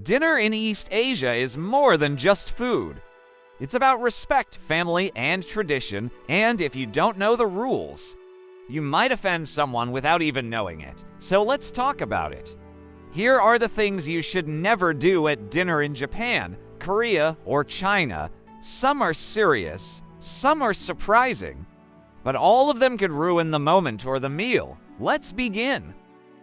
Dinner in East Asia is more than just food. It's about respect, family, and tradition, and if you don't know the rules, you might offend someone without even knowing it. So let's talk about it. Here are the things you should never do at dinner in Japan, Korea, or China. Some are serious, some are surprising, but all of them could ruin the moment or the meal. Let's begin.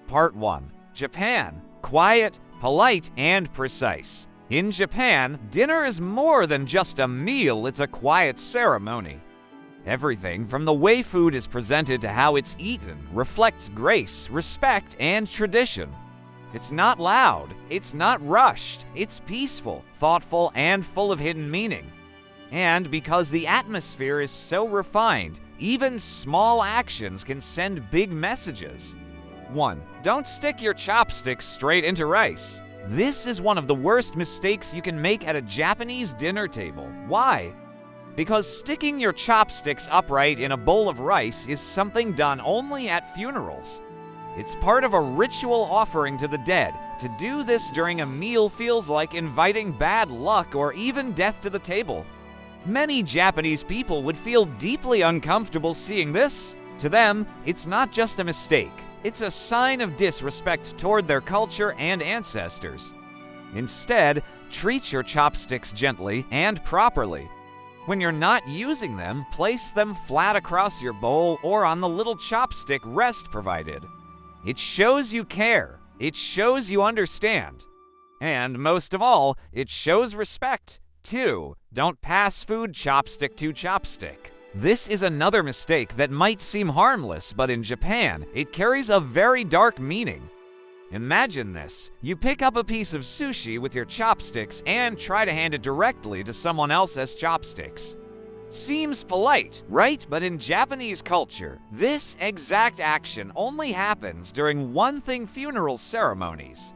Part 1. Japan. Quiet, polite, and precise. In Japan, dinner is more than just a meal, it's a quiet ceremony. Everything from the way food is presented to how it's eaten reflects grace, respect, and tradition. It's not loud, it's not rushed, it's peaceful, thoughtful, and full of hidden meaning. And because the atmosphere is so refined, even small actions can send big messages. 1. Don't stick your chopsticks straight into rice. This is one of the worst mistakes you can make at a Japanese dinner table. Why? Because sticking your chopsticks upright in a bowl of rice is something done only at funerals. It's part of a ritual offering to the dead. To do this during a meal feels like inviting bad luck or even death to the table. Many Japanese people would feel deeply uncomfortable seeing this. To them, it's not just a mistake. It's a sign of disrespect toward their culture and ancestors. Instead, treat your chopsticks gently and properly. When you're not using them, place them flat across your bowl or on the little chopstick rest provided. It shows you care. It shows you understand. And most of all, it shows respect. 2. Don't pass food chopstick to chopstick. This is another mistake that might seem harmless, but in Japan, it carries a very dark meaning. Imagine this. You pick up a piece of sushi with your chopsticks and try to hand it directly to someone else as chopsticks. Seems polite, right? But in Japanese culture, this exact action only happens during one-thing funeral ceremonies.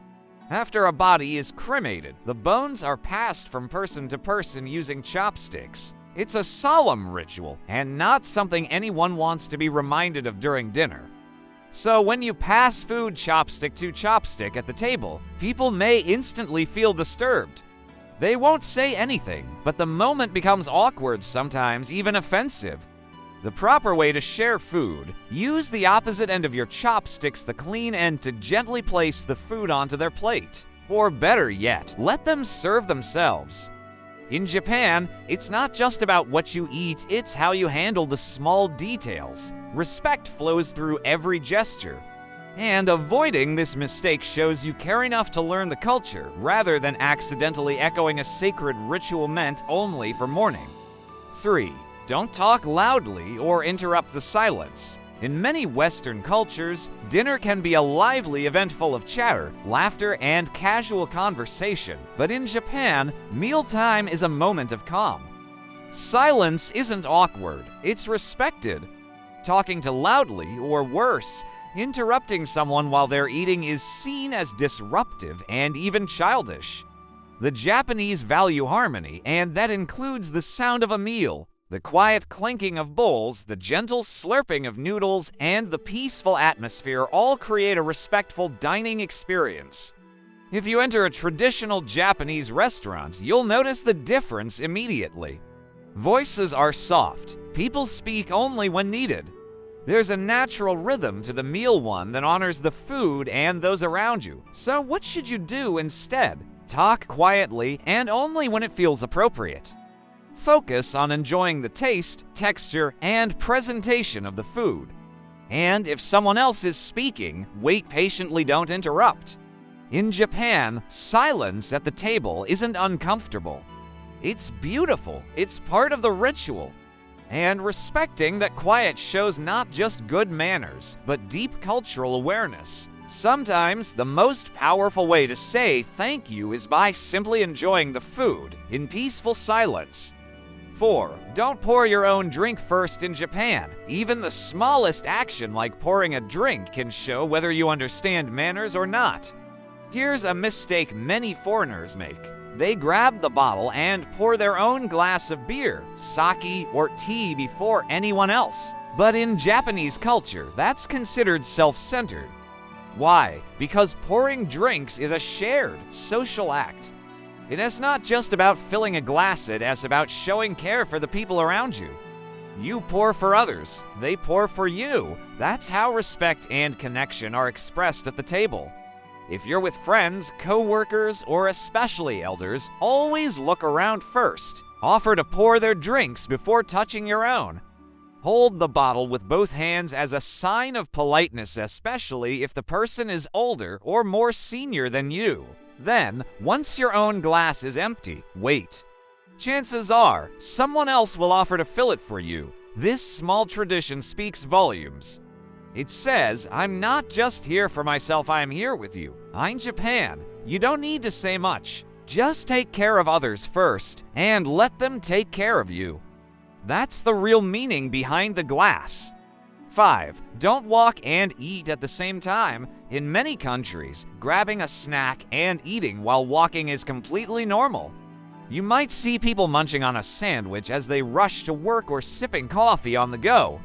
After a body is cremated, the bones are passed from person to person using chopsticks. It's a solemn ritual, and not something anyone wants to be reminded of during dinner. So when you pass food chopstick to chopstick at the table, people may instantly feel disturbed. They won't say anything, but the moment becomes awkward, sometimes even offensive. The proper way to share food: use the opposite end of your chopsticks, the clean end, to gently place the food onto their plate. Or better yet, let them serve themselves. In Japan, it's not just about what you eat, it's how you handle the small details. Respect flows through every gesture. And avoiding this mistake shows you care enough to learn the culture, rather than accidentally echoing a sacred ritual meant only for mourning. 3. Don't talk loudly or interrupt the silence. In many Western cultures, dinner can be a lively event full of chatter, laughter, and casual conversation. But in Japan, mealtime is a moment of calm. Silence isn't awkward, it's respected. Talking too loudly, or worse, interrupting someone while they're eating, is seen as disruptive and even childish. The Japanese value harmony, and that includes the sound of a meal, the quiet clinking of bowls, the gentle slurping of noodles, and the peaceful atmosphere all create a respectful dining experience. If you enter a traditional Japanese restaurant, you'll notice the difference immediately. Voices are soft. People speak only when needed. There's a natural rhythm to the meal, one that honors the food and those around you. So what should you do instead? Talk quietly and only when it feels appropriate. Focus on enjoying the taste, texture, and presentation of the food. And if someone else is speaking, wait patiently, don't interrupt. In Japan, silence at the table isn't uncomfortable. It's beautiful. It's part of the ritual. And respecting that quiet shows not just good manners, but deep cultural awareness. Sometimes the most powerful way to say thank you is by simply enjoying the food in peaceful silence. 4. Don't pour your own drink first in Japan. Even the smallest action like pouring a drink can show whether you understand manners or not. Here's a mistake many foreigners make. They grab the bottle and pour their own glass of beer, sake, or tea before anyone else. But in Japanese culture, that's considered self-centered. Why? Because pouring drinks is a shared, social act. It is not just about filling a glass, it is about showing care for the people around you. You pour for others, they pour for you. That's how respect and connection are expressed at the table. If you're with friends, co-workers, or especially elders, always look around first. Offer to pour their drinks before touching your own. Hold the bottle with both hands as a sign of politeness, especially if the person is older or more senior than you. Then, once your own glass is empty, wait. Chances are, someone else will offer to fill it for you. This small tradition speaks volumes. It says, I'm not just here for myself, I'm here with you. I'm Japan. You don't need to say much. Just take care of others first, and let them take care of you. That's the real meaning behind the glass. 5. Don't walk and eat at the same time. In many countries, grabbing a snack and eating while walking is completely normal. You might see people munching on a sandwich as they rush to work or sipping coffee on the go.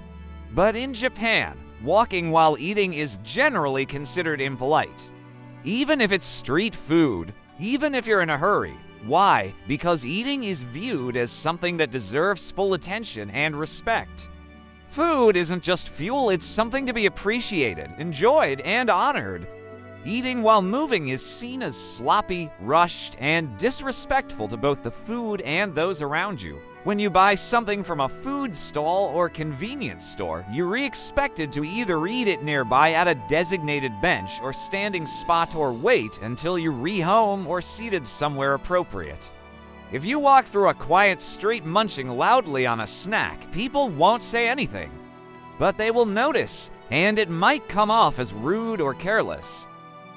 But in Japan, walking while eating is generally considered impolite. Even if it's street food, even if you're in a hurry. Why? Because eating is viewed as something that deserves full attention and respect. Food isn't just fuel, it's something to be appreciated, enjoyed, and honored. Eating while moving is seen as sloppy, rushed, and disrespectful to both the food and those around you. When you buy something from a food stall or convenience store, you're expected to either eat it nearby at a designated bench or standing spot or wait until you re-home or seated somewhere appropriate. If you walk through a quiet street munching loudly on a snack, people won't say anything. But they will notice, and it might come off as rude or careless.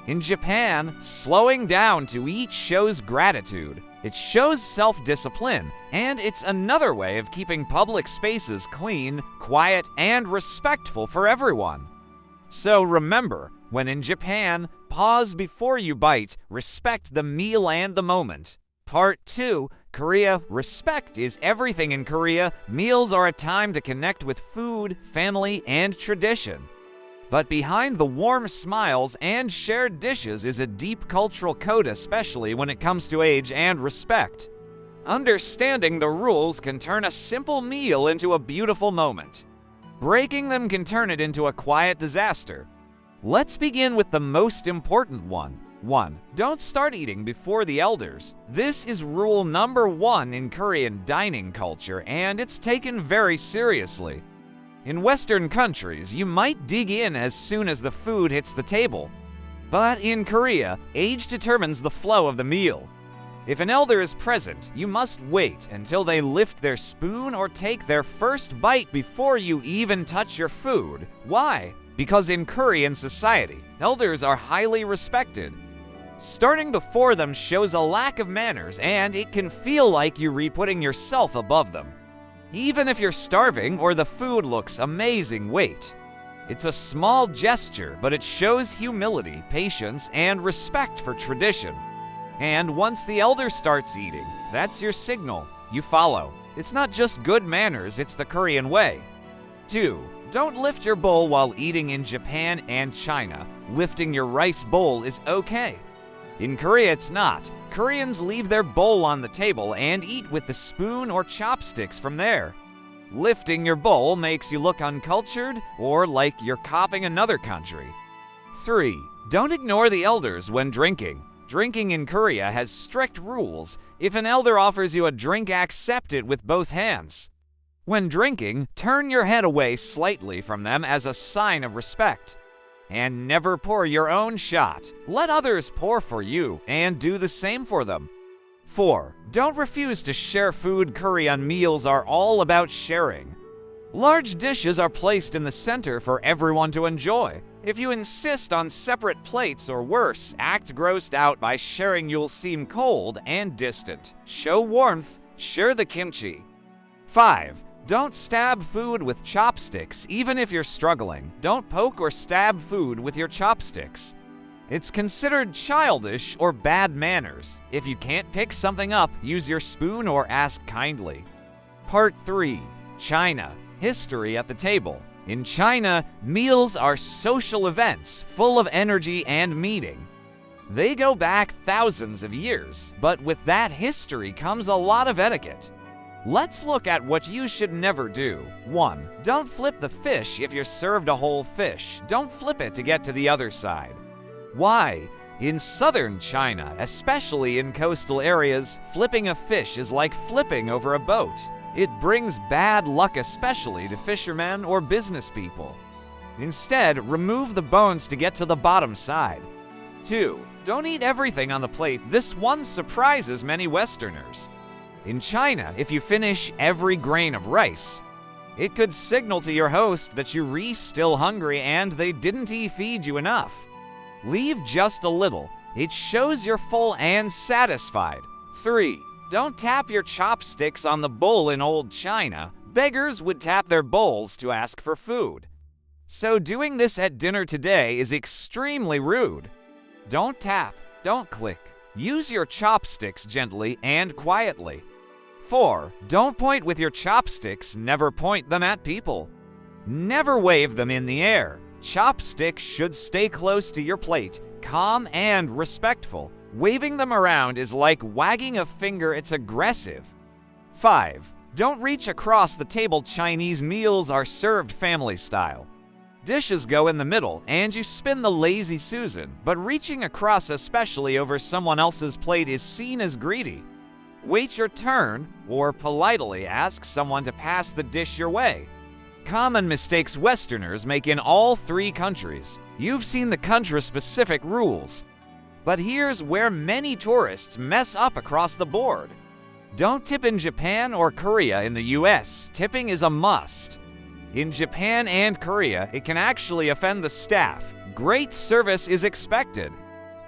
In Japan, slowing down to eat shows gratitude. It shows self-discipline, and it's another way of keeping public spaces clean, quiet, and respectful for everyone. So remember, when in Japan, pause before you bite, respect the meal and the moment. Part 2, Korea. Respect is everything in Korea. Meals are a time to connect with food, family, and tradition. But behind the warm smiles and shared dishes is a deep cultural code, especially when it comes to age and respect. Understanding the rules can turn a simple meal into a beautiful moment. Breaking them can turn it into a quiet disaster. Let's begin with the most important one. 1. Don't start eating before the elders. This is rule number 1 in Korean dining culture, and it's taken very seriously. In Western countries, you might dig in as soon as the food hits the table. But in Korea, age determines the flow of the meal. If an elder is present, you must wait until they lift their spoon or take their first bite before you even touch your food. Why? Because in Korean society, elders are highly respected. Starting before them shows a lack of manners, and it can feel like you're putting yourself above them. Even if you're starving or the food looks amazing, wait. It's a small gesture, but it shows humility, patience, and respect for tradition. And once the elder starts eating, that's your signal. You follow. It's not just good manners, it's the Korean way. 2. Don't lift your bowl while eating in Japan and China. Lifting your rice bowl is okay. In Korea, it's not. Koreans leave their bowl on the table and eat with the spoon or chopsticks from there. Lifting your bowl makes you look uncultured or like you're copying another country. 3. Don't ignore the elders when drinking. Drinking in Korea has strict rules. If an elder offers you a drink, accept it with both hands. When drinking, turn your head away slightly from them as a sign of respect. And never pour your own shot. Let others pour for you and do the same for them. 4. Don't refuse to share food. Korean meals are all about sharing. Large dishes are placed in the center for everyone to enjoy. If you insist on separate plates or worse, act grossed out by sharing, you'll seem cold and distant. Show warmth, share the kimchi. 5. Don't stab food with chopsticks, even if you're struggling. Don't poke or stab food with your chopsticks. It's considered childish or bad manners. If you can't pick something up, use your spoon or ask kindly. Part 3. China. History at the table. In China, meals are social events full of energy and meaning. They go back thousands of years, but with that history comes a lot of etiquette. Let's look at what you should never do. 1. Don't flip the fish if you're served a whole fish. Don't flip it to get to the other side. Why? In southern China, especially in coastal areas, flipping a fish is like flipping over a boat. It brings bad luck, especially to fishermen or business people. Instead, remove the bones to get to the bottom side. 2. Don't eat everything on the plate. This one surprises many Westerners. In China, if you finish every grain of rice, it could signal to your host that you're still hungry and they didn't feed you enough. Leave just a little. It shows you're full and satisfied. 3. Don't tap your chopsticks on the bowl in old China. Beggars would tap their bowls to ask for food. So doing this at dinner today is extremely rude. Don't tap, don't click. Use your chopsticks gently and quietly. 4. Don't point with your chopsticks, never point them at people. Never wave them in the air. Chopsticks should stay close to your plate, calm and respectful. Waving them around is like wagging a finger, it's aggressive. 5. Don't reach across the table. Chinese meals are served family style. Dishes go in the middle and you spin the lazy Susan, but reaching across, especially over someone else's plate, is seen as greedy. Wait your turn or politely ask someone to pass the dish your way. Common mistakes Westerners make in all 3 countries. You've seen the country-specific rules. But here's where many tourists mess up across the board. Don't tip in Japan or Korea. In the US, tipping is a must. In Japan and Korea, it can actually offend the staff. Great service is expected.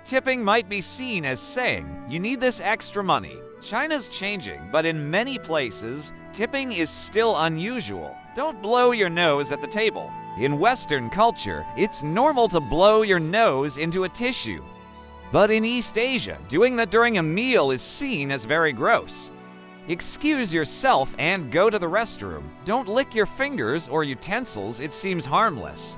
Tipping might be seen as saying, "You need this extra money." China's changing, but in many places, tipping is still unusual. Don't blow your nose at the table. In Western culture, it's normal to blow your nose into a tissue. But in East Asia, doing that during a meal is seen as very gross. Excuse yourself and go to the restroom. Don't lick your fingers or utensils, it seems harmless.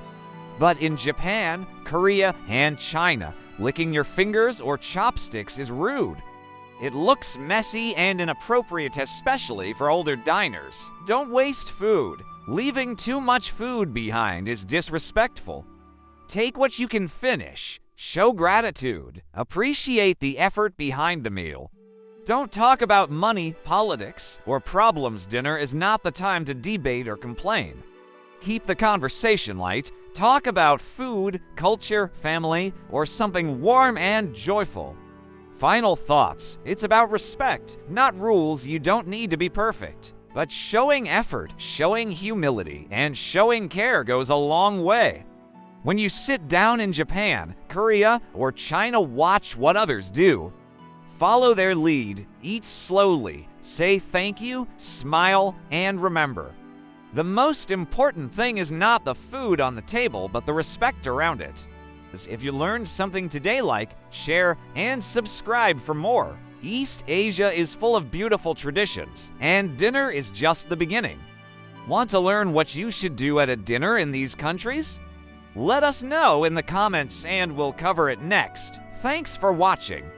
But in Japan, Korea, and China, licking your fingers or chopsticks is rude. It looks messy and inappropriate, especially for older diners. Don't waste food. Leaving too much food behind is disrespectful. Take what you can finish. Show gratitude. Appreciate the effort behind the meal. Don't talk about money, politics, or problems. Dinner is not the time to debate or complain. Keep the conversation light. Talk about food, culture, family, or something warm and joyful. Final thoughts. It's about respect, not rules. You don't need to be perfect. But showing effort, showing humility, and showing care goes a long way. When you sit down in Japan, Korea, or China, watch what others do. Follow their lead, eat slowly, say thank you, smile, and remember. The most important thing is not the food on the table, but the respect around it. If you learned something today, like, share, and subscribe for more. East Asia is full of beautiful traditions, and dinner is just the beginning. Want to learn what you should do at a dinner in these countries? Let us know in the comments and we'll cover it next. Thanks for watching.